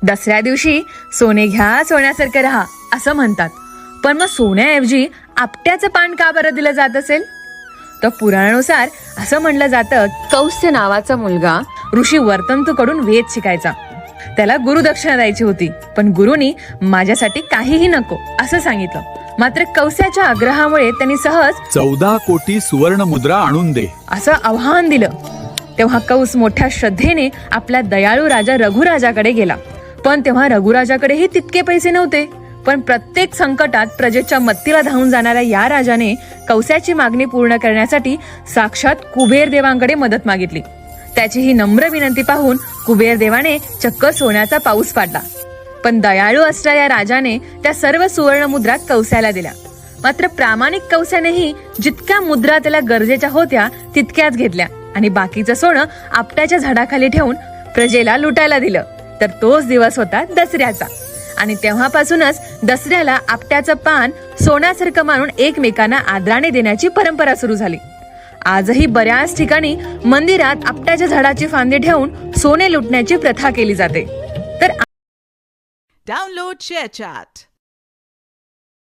दसऱ्या दिवशी सोने घ्या सोन्यासारखं राहा असं म्हणतात, पण मग सोन्याऐवजी आपट्याचं पान का बरं दिलं जात असेल? तर पुराणानुसार असं म्हणलं जातं, कौस्य नावाचा मुलगा ऋषी वर्तंतूकडून वेद शिकायचा. त्याला गुरुदक्षिणा द्यायची होती, पण गुरुनी माझ्यासाठी काहीही नको असं सांगितलं. मात्र कौस्याच्या आग्रहामुळे त्यांनी सहज 14 कोटी सुवर्ण मुद्रा आणून दे असं आव्हान दिलं. तेव्हा कौस मोठ्या श्रद्धेने आपल्या दयाळू राजा रघुराजाकडे गेला. पण तेव्हा रघुराजाकडेही तितके पैसे नव्हते. पण प्रत्येक संकटात प्रजेच्या मत्तीला धावून जाणाऱ्या या राजाने कौस्याची मागणी पूर्ण करण्यासाठी साक्षात कुबेर देवांकडे मदत मागितली. त्याची ही नम्र विनंती पाहून कुबेर देवाने चक्क सोन्याचा पाऊस पाडला. पण दयाळू असणाऱ्या राजाने त्या सर्व सुवर्ण मुद्रा कौस्याला दिल्या. मात्र प्रामाणिक कौस्यानेही जितक्या मुद्रा त्याला गरजेच्या होत्या तितक्याच घेतल्या आणि बाकीचं सोनं आपट्याच्या झाडाखाली ठेवून प्रजेला लुटायला दिलं. तर तोच दिवस होता दसऱ्याचा. आणि तेव्हापासूनच दसऱ्याला आपट्याचं पान सोन्यासारखं मानून एकमेकांना आदराने देण्याची परंपरा सुरू झाली. आजही बऱ्याच ठिकाणी मंदिरात आपट्याच्या झाडाची फांदी ठेवून सोने लुटण्याची प्रथा केली जाते. तर Download ShareChat.